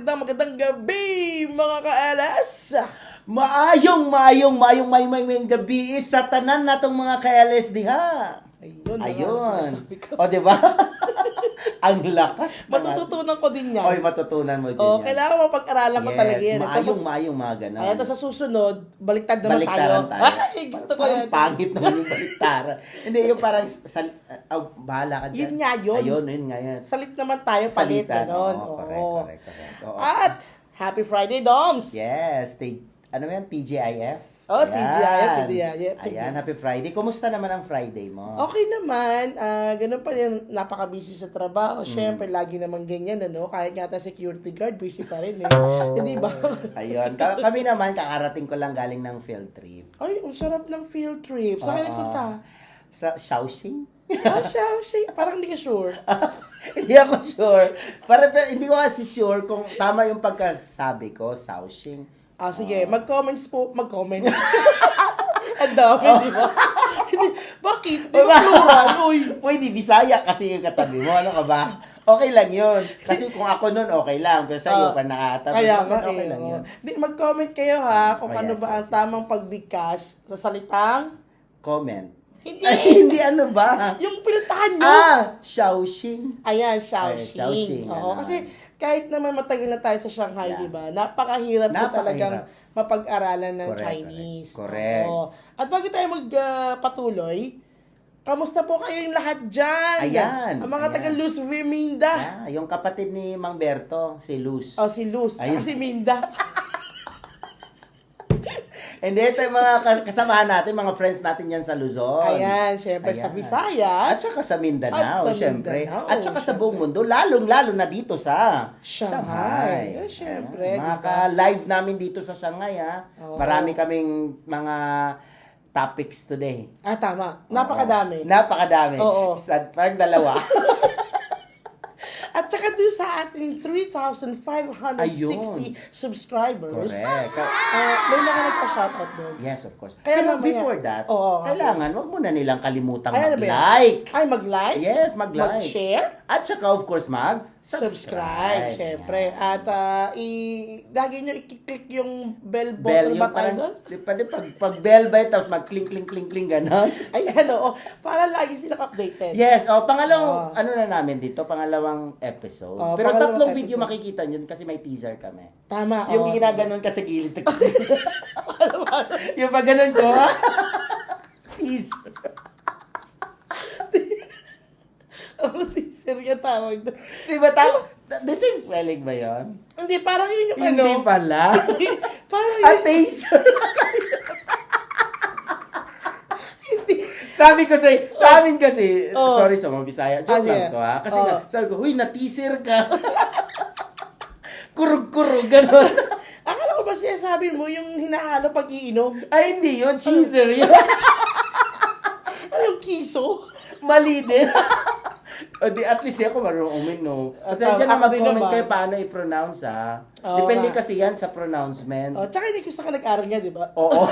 Magandang gabi mga ka-LS! Maayong gabi sa tanan natong mga ka-LS diha. Ayun. O, di ba? Ang lakas. Matututunan ko din yan. Oy, matutunan mo din yan. Kailangan mapag-aralan ko talaga yan. Maayong mga ganun. Ay, sa susunod, baliktad naman tayo. Ay, gusto ko yan. Pangit naman yung baliktaran. Hindi, yung parang, bahala ka dyan. Yun nga yun. Ayun, yun nga yan. Salit naman tayo, palit. Salitan. Correct. Oo. At, Happy Friday, Doms! Yes. Ano yan? TGIF? Oh, TGIF. Ayan, Happy Friday. Kumusta naman ang Friday mo? Okay naman. Ganun pa yan. Napaka-busy sa trabaho. Siyempre, lagi naman ganyan, ano? Kahit nga tayo security guard, busy pa rin, eh. Hindi ba? Ayun. Kami naman, kakarating ko lang galing ng field trip. Ay, ang sarap ng field trip. Saan kayo punta? Sa Shaoxing? Shaoxing. Parang hindi ka sure. Hindi ako sure. Pero hindi ko kasi sure kung tama yung pagkasabi ko, Shaoxing. Sige. Mag-comments po. Mag-comments. Ang dami, di ba? Bakit? Di ba plural? Uy. Pwede, Bisaya kasi yung katabi mo. Ano ka ba? Okay lang yun. Kasi kung ako nun, okay lang. Pero sa'yo pa nakatabi. Kaya nga, okay lang yun. Mag-comment kayo ha kung ano ba ang Yes. tamang pagbigkas sa salitang Comment. hindi. Hindi ano ba? Yung pinuntahan nyo. Shaoxing. Ayan, Shaoxing. Shaoxing, Oo, ano. kasi kahit naman matagal na tayo sa Shanghai, di ba? Napakahirap po talagang mapag-aralan ng Chinese. Correct. Oo. At bago tayo magpatuloy, kamusta po kayong lahat dyan? Ayan. Ang mga taga Luz Minda. Yung kapatid ni Mang Berto, si Luz. Si Luz. Ayun. Si Minda. Hindi, ito yung mga kasamahan natin, mga friends natin yan sa Luzon. Ayan, syempre sa Visayas. At saka sa Mindanao, syempre. Mindanao, At saka sa buong mundo, lalong-lalo na dito sa Shanghai. Syempre. Mga ka-live namin dito sa Shanghai, ha. Oo. Marami kaming mga topics today. Tama. Napakadami. Napakadami. Oo. Parang dalawa. At saka doon sa ating 3,560 Ayun. subscribers. Correct. May mga nagpa-shoutout doon. Yes, of course. Kaya Pero mamaya- before that, Oo, kailangan, wag mo na nilang kalimutang Ay, ano ba yan? mag-like. Ay, mag-like? Yes, mag-like. Mag-share? At saka, of course, Subscribe, syempre. At lagi nyo i-click yung bell Bell, button ba yung tayo parang, doon? pag bell ba, tapos mag-cling, gano'n. Ayan, oo. Para lagi sila updated. Yes, pangalawang, ano na namin dito, pangalawang episode. Pero pangalawang tatlong video episode. makikita nyo kasi may teaser kami. Tama, Yung ginaganon ka sa gilid. Yung pag ganon ko, ha? Teaser. Teaser yung tawag doon. Diba the same spelling ba yun? Hindi, parang yun yung Hindi ano. pala. Parang A yun. taser. Sa amin kasi, sorry sa mga Bisaya, joke lang to ha. Kasi sabi ko, huy, na-teaser ka. Kurug-kurug, gano'n. Akala ko ba sinasabi mo yung hinahalo pag iinom? Ay, hindi yun, cheeser yun. Anong kiso? Mali din. O di, at least di ako marunong uminom. Pasensya na Ako din mag-comment naman. kayo paano i-pronounce ha. Oo Depende nga. kasi yan sa pronouncement. Tsaka hindi gusto ka nag-aral nga, di ba? Oo.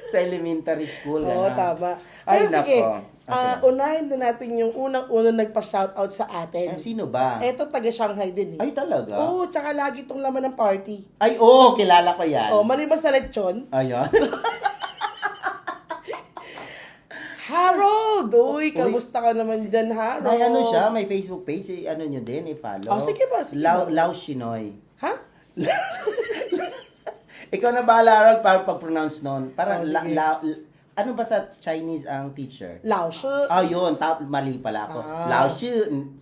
Sa elementary school. Oo, gano'n. tama. Ay, Pero sige, nako. Sige. unahin din natin yung unang-unang nagpa-shoutout sa atin. Sino ba? Eto, taga Shanghai din eh. Ay, talaga? Oo, tsaka lagi itong laman ng party. Ay, oo, kilala ko yan. Maliban sa lechon, Ayan. Harold! Uy, kamusta ka naman dyan, Harold? May ano siya, may Facebook page, ano nyo din, i-follow. Sige ba, sige ba. Lao Shinoy. Ha? Ikaw na bahala, Harold, para pag-pronounce nun. Parang, sige. ano ba sa Chinese ang teacher? Lao Shi. Yun, mali pala ako. Lao Shi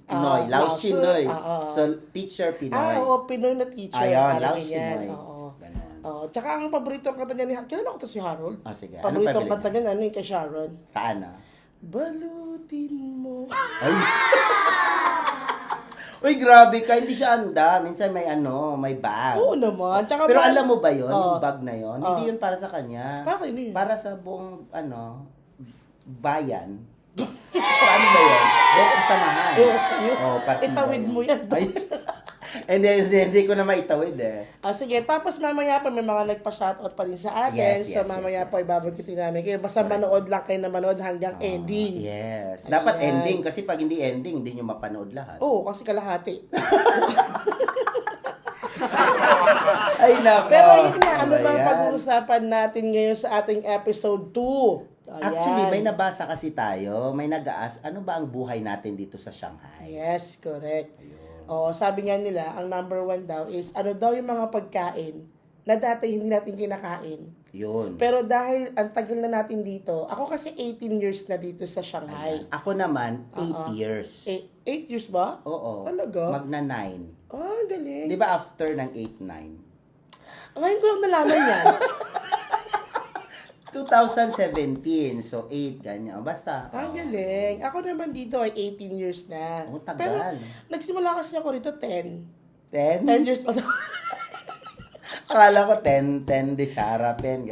Noy. Lao Lao Shi, Shi Noy. oo. So, teacher Pinoy. Oo, Pinoy na teacher. Ayun, parang Lao Shi ganyan. Noy. Oo. Ganun. Tsaka ang paborito kanta niya ni Kilala ko to si Harold. Sige. Paborito Anong kanta niya, ano yung kay Sharon. Paano? Balutin mo. Ay. Uy, grabe ka. Hindi siya anda. Minsan may may bag. Oo naman. Tsaka Pero alam mo ba yun, Oo. yung bag na yun? Hindi yun para sa kanya. Para kayo yun. Para sa buong, bayan. Paano ba yun? Buong kasamahan. Ewan sa'yo. Oh, partido. Itawid mo yan. Ay, hindi ko na maitawid eh. Sige, tapos mamaya pa may mga nagpa-shoutout pa rin sa atin. Yes, So yes, mamaya yes, po yes, ibabagkitin namin kayo. Basta manood lang kayo na manood hanggang ending. Yes. Dapat Ayan. ending kasi pag hindi ending, hindi nyo mapanood lahat. Oo, kasi kalahati. Ay, nako. Pero yun nga, ano ba ang yan? pag-uusapan natin ngayon sa ating episode 2? Ayan. Actually, may nabasa kasi tayo, may nag-aas, ano ba ang buhay natin dito sa Shanghai? Yes, correct. Ayun. Oo, sabi nga nila, ang number 1 daw is, ano daw yung mga pagkain na dati hindi natin kinakain. Yun. Pero dahil ang tagal na natin dito, ako kasi 18 years na dito sa Shanghai. Ako naman, 8 years. 8 years ba? Oo. Talaga? Magna 9. Oh, galing. Di ba after ng 8-9? Ngayon ko lang nalaman yan. 2017, so 8, ganyan. Basta. Ang galing. Ako naman dito ay 18 years na. Oh, tagal. Pero nagsimula kasi ako rito 10. 10? 10 years old. Akala ko 10 de Sara Pen.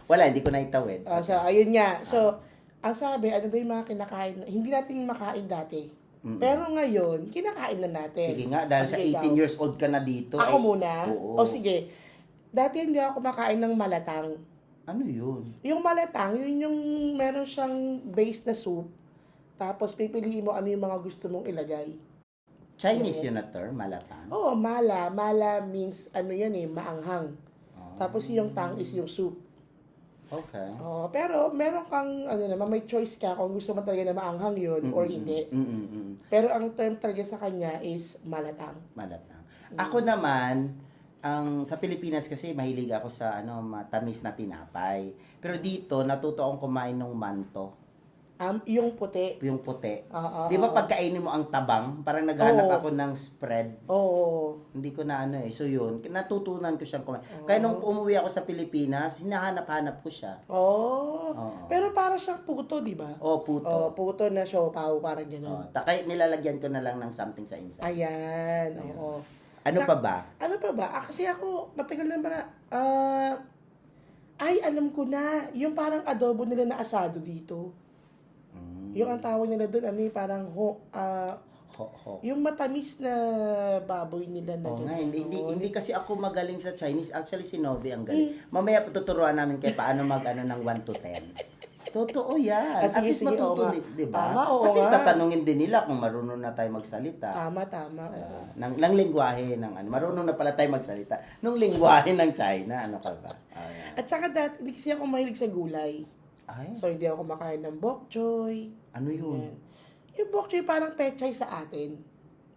Wala, hindi ko na itawid. So, ayun nga. So, ang sabi, ano daw yung mga kinakain, hindi natin makain dati. Pero ngayon, kinakain na natin. Sige nga, dahil sa Sige, 18 ikaw. years old ka na dito. Ako muna? Oo. O sige. Dati hindi ako kumakain ng malatang. Ano yun? Yung malatang, yun yung meron siyang base na soup. Tapos pipiliin mo ano yung mga gusto mong ilagay. Chinese yun na term, malatang. Oo, mala. Mala means, ano yan maanghang. Oh. Tapos yung tang is yung soup. Okay. Oo, pero meron kang, may choice ka kung gusto mo talaga na maanghang yun or hindi. Pero ang term talaga sa kanya is malatang. Malatang. Ako naman, sa Pilipinas kasi mahilig ako sa matamis na tinapay. Pero dito natuto akong kumain ng manto, Yung puti. yung puti. Oo. 'Di ba pagkainin mo ang tabang, parang naghanap ako ng spread. Oo. Hindi ko na So yun, natutunan ko siyang kumain. Kaya nung umuwi ako sa Pilipinas, hinahanap-hanap ko siya. Oo. Pero para siyang puto, di ba? Oh, puto. Oo, puto na siopaw, parang gano'n. Kaya nilalagyan ko na lang ng something sa inside. Ayan, oo. Ano pa ba? Ano pa ba? Kasi ako, matagal na ba na, alam ko na, yung parang adobo nila na asado dito. Yung ang tawag nila doon, parang yung matamis na baboy nila na Oo nga, ganito. hindi kasi ako magaling sa Chinese. Actually, si Novi ang galing. Mamaya tuturuan namin kayo paano ng 1 to 10. Totoo yan. At Sige, least sige, matuto, oo nga. di ba? Tama, oo Kasi nga. tatanungin din nila kung marunong na tayo magsalita. Tama. Oo. Ng lingwahe ng marunong na pala tayo magsalita. Nung lingwahe ng China, ano ka ba? Ayan. At saka dati, hindi kasi ako mahilig sa gulay. Ay, So, hindi ako kumakain ng bok choy. ano yun? Yan. Yung bok choy parang pechay sa atin.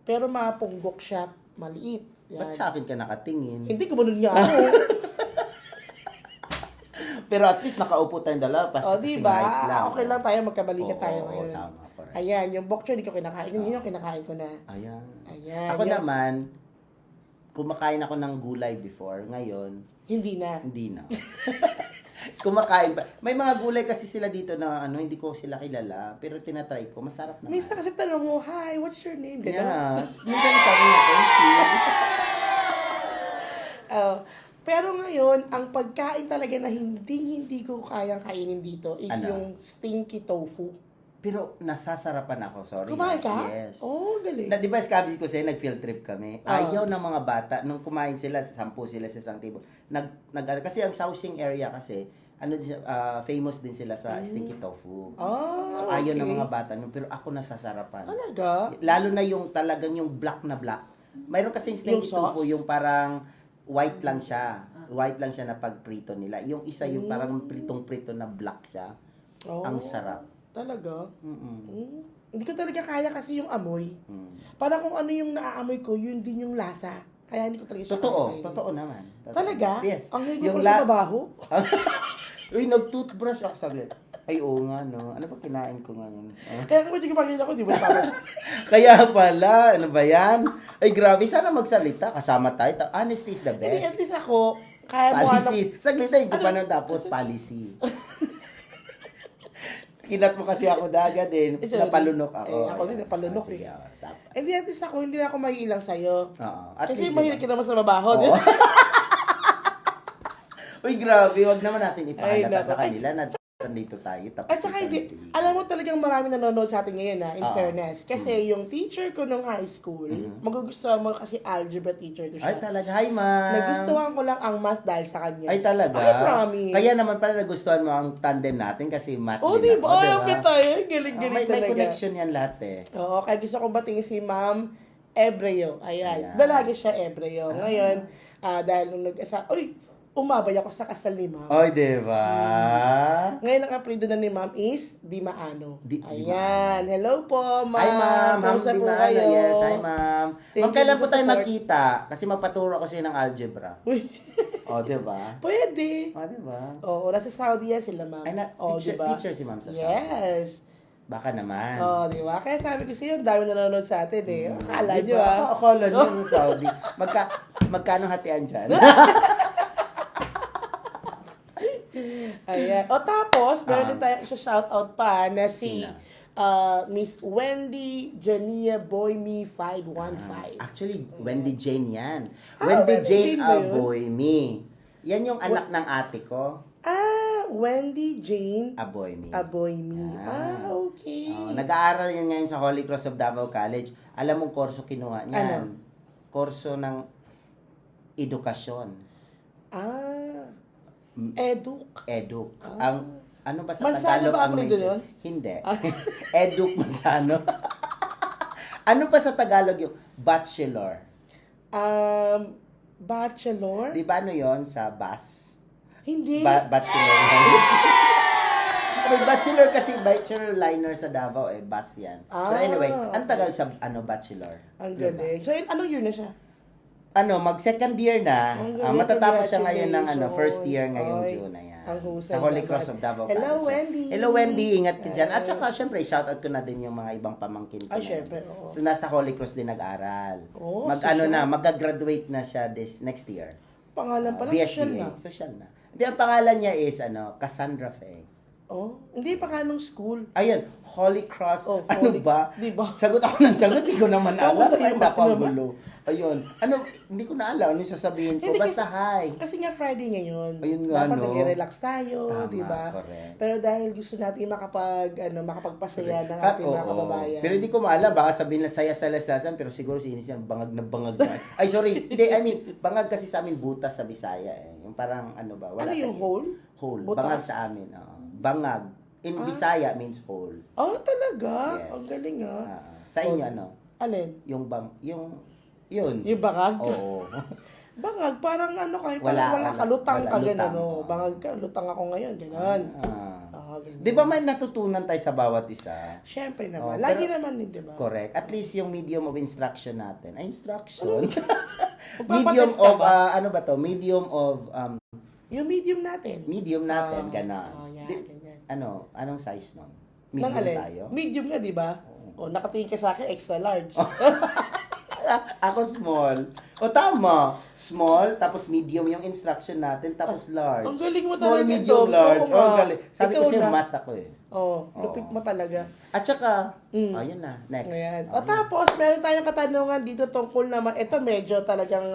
Pero mapunggok siya, maliit. Yan. Ba't sa akin ka nakatingin? Hindi, gumanon nga ako. Pero at least nakaupo tayong dalawa. O, diba? Okay lang tayo, magkabalikat tayo Oo, ngayon. tama, correct. Ayan, yung bok choy, hindi ko kinakain. Yun yung kinakain ko na. Ayan. Ayan. Ako yung- naman, kumakain ako ng gulay before. Ngayon, Hindi na. hindi na. Kumakain pa. May mga gulay kasi sila dito na hindi ko sila kilala. Pero tinatry ko. Masarap naman. Minsan kasi tanong mo, hi, what's your name? Ganun. Yeah. Minsan sabi niya, thank you. Pero ngayon, ang pagkain talaga na hindi ko kayang kainin dito is Ano? yung stinky tofu. Pero nasasarapan ako, sorry. Kumain ka? Yes. Oh, galing. Di ba, sabi ko sa'yo, nag-field trip kami. Ayaw ng mga bata, nung kumain sila, 10 sila sa isang table. Kasi ang Shaoxing area kasi, famous din sila sa stinky tofu. So, ayaw ng mga bata. Pero ako nasasarapan. Talaga? Lalo na yung talagang yung black na black. Mayroon kasing stinky Yung sauce? tofu, yung parang white lang siya. White lang siya na pagprito nila. Yung isa, yung parang pritong-prito na black siya. Oh, Ang sarap. Talaga? Mm-mm. Hindi ko talaga kaya kasi yung amoy. Mm. Parang kung ano yung naaamoy ko, yun din yung lasa. Kaya hindi ko talaga siya kakainin. Totoo naman. Totoo. Talaga? Yes. Ang hilig mo sa mabaho? Uy, nag-toothbrush ako saglit. Ay, oo nga, no. Ano pa kinain ko ngayon? Kaya kung hindi ko ako, di ba tapos? Kaya pala, ano ba yan? Ay, grabe, sana magsalita. Kasama tayo. Honesty is the Hindi, at best. least ako, kaya mo Policy. Saglit na yung pa tapos policy. Kinat mo kasi ako daga din. Sorry. Napalunok ako. Ako din, napalunok sige, eh. Tapos. Di at least ako, hindi na ako maiilang sa'yo. Oo. At Kasi least, mahilig diba? ka naman sa mabaho. Oo. Di ba? Uy, grabe. Wag naman natin Ay, ipahalata nako. sa kanila na nandito tayo. Tapos At saka hindi, alam mo talagang marami nanonood sa atin ngayon in Oo. fairness. Kasi yung teacher ko nung high school, magugustuhan mo kasi algebra teacher ko siya. Ay, talaga. Hi, ma'am. Nagustuhan ko lang ang math dahil sa kanya. Ay, talaga? I promise. Kaya naman pala nagustuhan mo ang tandem natin kasi math Oh, din diba? ako, Ay, okay tayo. Galing-galing may talaga. connection yan lahat eh. Oo, kaya gusto ko batingin si Ma'am Ebreo. Ayan. Ayan. Dalagi siya Ebreo. Ngayon, dahil nung umabay ako sa kasal ni Ma'am. Oy, diba? Ngayon, ang apelido na ni Ma'am is Dimaano. Di Ayan. Hello po, Ma'am. Hi, ma'am. Kamusta Ma'am po Dimana. kayo? Yes, hi, ma'am. Thank Ma'am, you kailan sa po tayo support. magkita? Kasi magpaturo ko sa'yo ng algebra. Uy, O, diba? pwede. O, diba? Oo, nasa Saudi yan sila, Ma'am. Ay, Diba? teacher si ma'am sa Saudi. Yes. Baka naman. Oo, di ba? Kaya sabi ko sa'yo, ang dami nanonood sa atin eh. Akala nyo Diba? ah. Akala nyo yung Saudi. Magkano hatian dyan? Ayan. O tapos, meron din tayo isa shoutout pa na si Sino? Miss Wendy Jania Boyme 515. Actually, Wendy Jane yan. Wendy Wendy Jane Jane ba yun? Aboyme. Yan yung anak ng ate ko. Wendy Jane Aboyme. Aboyme. Okay. Nag-aaral yan ngayon sa Holy Cross of Davao College. Alam mong kurso kinuha niyan? Ano? Kurso ng edukasyon. Eduk. Ang ano ba sa Mansano Tagalog ba ang apelido major? nun? Hindi. Eduk Mansano. Ano pa sa Tagalog yung bachelor? Bachelor? Di ba ano yon sa bus? Hindi. Bachelor. May bachelor kasi, bachelor liner sa Davao eh, bus yan. Pero anyway, ang tagal sa bachelor. Ang Diba? galing. So, anong year na siya? Mag second year na, Ang galing, matatapos siya ngayon ng first year congratulations. ngayong Oy, June. Ayan. ang husay Sa Holy naman. Cross of Davao Hello, College. Wendy. Hello, Wendy. Ingat ka dyan. At saka, syempre, shoutout ko na din yung mga ibang pamangkin ko. Ay, na syempre, yun. oo. So, nasa Holy Cross din nag-aral. Oo, social. Mag-graduate na siya next year. Pangalan pala, BSBA. social na. Social na. Hindi, ang pangalan niya is, Cassandra Faye. Oh, hindi pa ka nung school. Ayun, Holy Cross. Oh, ano Holy- ba? Di ba? Sagot ako ng sagot, hindi ko naman alam. Tapos sa'yo Ay, kasi naman. napagulo. Ayun. Hindi ko na alam. Ano yung sasabihin ko? Hindi, Basta hi. Kasi nga Friday ngayon. Ayun nga, Dapat no? nag-relax tayo, Tama, di ba? correct. Pero dahil gusto natin makapagpasaya ng ating mga Oo. kababayan. Pero hindi ko maalam. Baka sabihin na saya sa laslatan, pero siguro si Inis yan, bangag na bangag na. Ay, sorry. Hindi, bangag kasi sa amin butas sa Bisaya eh. Yung parang ba? Wala Ano sa yung hole? Hole. Butas? Bangag sa amin. Oo. Bangag. In Bisaya means hole. Oh, talaga? Yes. Ang galing ah. Sa inyo, ano? Alin? Yun. Yung bangag? Oo. Bangag, parang kayo, Wala, parang wala ka, lutang wala, ka, gano'n, lutang, no? oo. Bangag ka, lutang ako ngayon, gano'n. Ganun. Di ba may natutunan tayo sa bawat isa? Siyempre naman. Oh, Lagi pero- naman, di ba? Correct. At least yung medium of instruction natin. Ay, instruction? Magpapatest medium ka of, ba? ano ba to? Medium of, Yung medium natin. medium natin, ganon. yan, Di- ganyan. Anong size nun? Nang Medium alin? tayo? Medium nga, di ba? O, nakatingin ka sa akin, extra large. Ako small. O tama. Small, tapos medium yung instruction natin, tapos large. ang galing mo Small, talaga, medium, Dom. large. Oo Oh, nga. galing. Sabi ko Ikaw sa'yo, na. math ako eh. Lupit mo talaga. At saka, ayun na, next. Ayan. Oh, O tapos, meron tayong katanungan dito tungkol naman, ito medyo talagang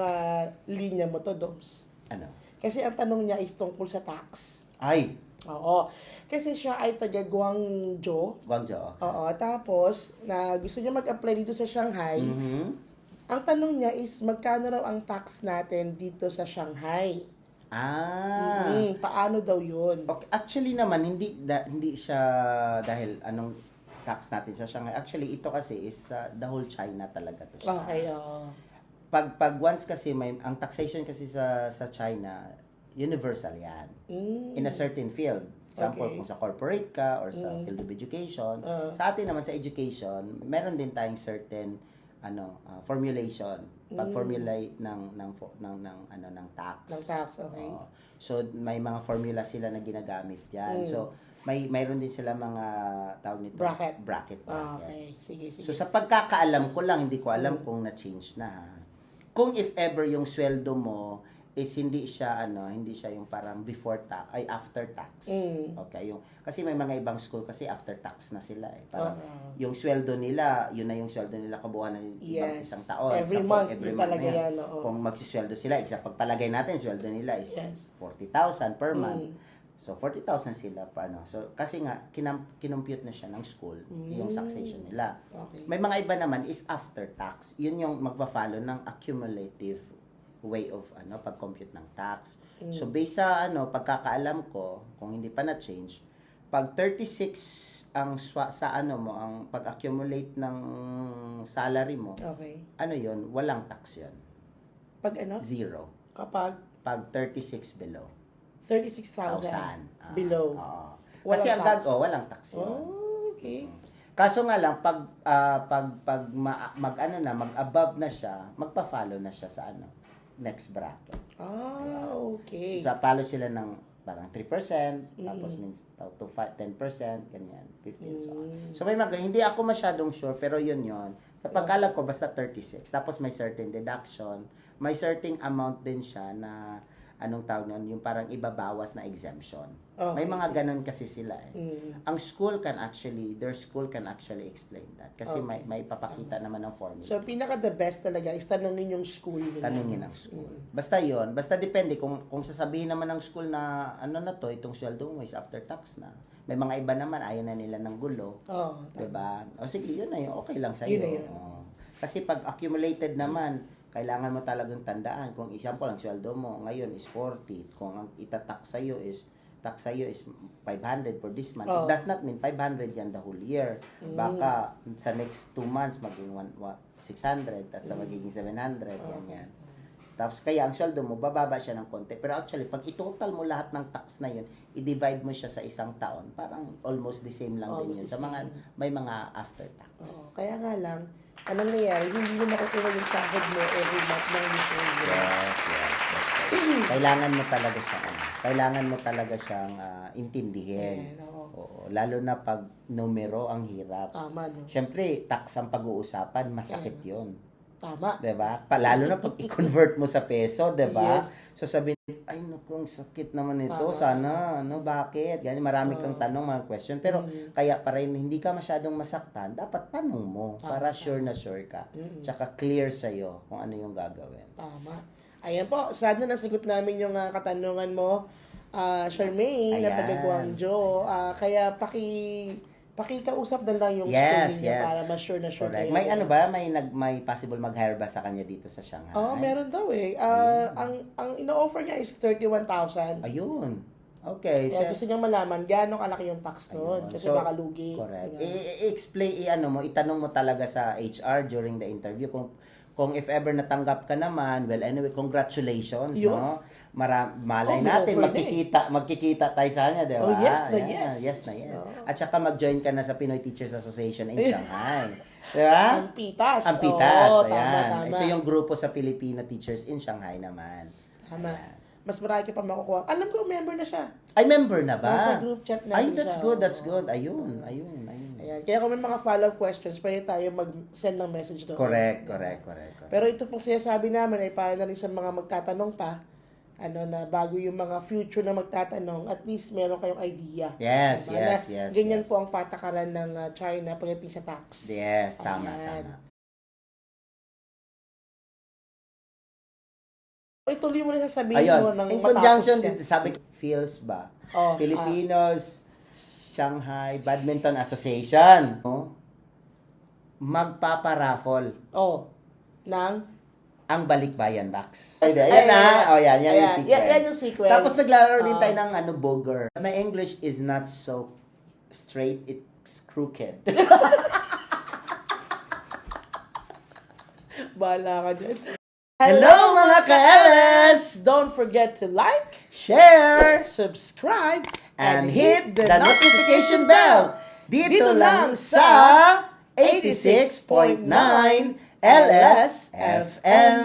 linya mo to, Doms. ano? Kasi ang tanong niya is tungkol sa tax. Ay, Oo. Kasi siya ay taga Guangzhou. Guangzhou. Oo. Tapos, gusto niya mag-apply dito sa Shanghai. Mhm. Ang tanong niya is, magkano raw ang tax natin dito sa Shanghai? Paano daw yun? Okay, actually naman hindi siya dahil anong tax natin sa Shanghai. Actually ito kasi is the whole China talaga to siya. Okay, oo. Pag once kasi ang taxation kasi sa China universal 'yan. In a certain field. Example, Okay. kung sa corporate ka or sa field of education. Sa atin naman sa education, meron din tayong certain formulation, pag-formulate ng tax. Ng tax, okay. Oo. So may mga formula sila na ginagamit diyan. So mayroon din sila mga tawag nito bracket. Okay, sige. So sa pagkakaalam ko lang, hindi ko alam kung na-change na ha. Kung if ever yung sweldo mo is hindi siya yung parang before tax ay after tax. Okay, yung kasi may mga ibang school kasi after tax na sila eh. Parang yung sweldo nila, yun na yung sweldo nila kabuuan ng isang taon. Every month talaga yan. Kung magsisweldo sila, pagpalagay natin sweldo nila is 40,000 per month. So 40,000 sila paano. So kasi nga kinompute na siya ng school yung taxation nila. Okay. May mga iba naman is after tax. Yun yung magpa-follow ng accumulative way of pag-compute ng tax. So based sa pagkakaalam ko, kung hindi pa na-change, pag 36 ang ang pag-accumulate ng salary mo, yun, walang tax yun. Pag Zero. Pag 36 below. 36,000 below. Kasi ang walang tax yun. Okay. Kaso nga lang pag mag-above na siya, magpa-follow na siya sa next bracket. Okay. So, follow sila ng parang 3%, tapos means to 10%, ganyan, 15 so on. So may hindi ako masyadong sure, pero yun. Sa pagkalam ko, basta 36. Tapos may certain deduction, may certain amount din siya na anong tawag nun, yung parang ibabawas na exemption. May mga ganun kasi sila eh. Ang their school can actually explain that. Kasi may papakita naman ng formula. So, pinaka the best talaga is tanungin yung school nila. Tanungin ang school. Basta yun. Basta depende. Kung sasabihin naman ng school na itong sweldo mo is after tax na. May mga iba naman, ayaw na nila ng gulo. Diba? O sige, yun na yun. Okay lang sa'yo. Yun. Kasi pag accumulated naman, kailangan mo talagang tandaan. Kung example, ang sweldo mo ngayon is 40. Kung ang itatax sa'yo is 500 for this month. It does not mean 500 yan the whole year. Baka sa next 2 months maging 600 at sa magiging 700 yan. Tapos kaya ang sweldo mo bababa siya ng konti. Pero actually pag i-total mo lahat ng tax na yun, i-divide mo siya sa isang taon, parang almost the same lang din yun sa mga may mga after tax. Kaya nga lang anong nangyayari, hindi mo makukuha yung sahod mo every month ng usual. Yes. Kailangan mo talaga siyang intindihin. Oo, lalo na pag numero ang hirap. Tama, no? Siyempre, tax ang pag-uusapan, masakit yun. Tama. Diba? Lalo na pag i-convert mo sa peso, diba? Yes. So sabihin, ay naku, ang sakit naman ito. Tama. Sana, bakit? Ganyan, marami kang tanong, mga question. Pero kaya para hindi ka masyadong masaktan, dapat tanong mo para sure na sure ka. Tsaka clear sa'yo kung ano yung gagawin. Tama. Ayan po, sana nasagot namin yung katanungan mo, Charmaine, na taga Guangzhou. Kaya pakikausap na lang yung school niya para ma-sure na sure kayo. May may possible mag-hire ba sa kanya dito sa Shanghai? Meron daw eh. Ang ino-offer niya is 31,000. Ayun. Okay. So, gusto niyang malaman gaano kalaki yung tax noon kasi baka lugi. Correct. Itanong mo talaga sa HR during the interview kung if ever natanggap ka naman, well anyway, congratulations, no? Malay natin magkikita tayo sa kanya, 'di ba? Yes. At saka mag-join ka na sa Pinoy Teachers Association in Shanghai. 'Di ba? Ang Pitas. Tama. Ito yung grupo sa Filipino teachers in Shanghai naman. Tama. Mas marami ka pa makukuha. Alam ko, member na siya. Ay, member na ba? Nasa group chat na that's good. Ayun. Ayan. Kaya kung may mga follow-up questions, pwede tayo mag-send ng message doon. Correct. Pero ito pong sinasabi namin ay para na rin sa mga magtatanong pa, na bago yung mga future na magtatanong, at least meron kayong idea. Yes. Ganyan po ang patakaran ng China pagdating sa tax. Yes, tama. Ituloy mo na sasabihin mo ng in conjunction, sabi ko, feels ba? Filipinos Shanghai Badminton Association, magpaparaffle. Ng ang Balikbayan box. Yan yung sequence. Yan yung sequence. Tapos naglalaro din tayo ng booger. My English is not so straight, it's crooked. Bahala ka dyan. Hello mga ka-LS! Don't forget to like, share, subscribe, and hit the notification bell. Dito lang sa 86.9 LS FM.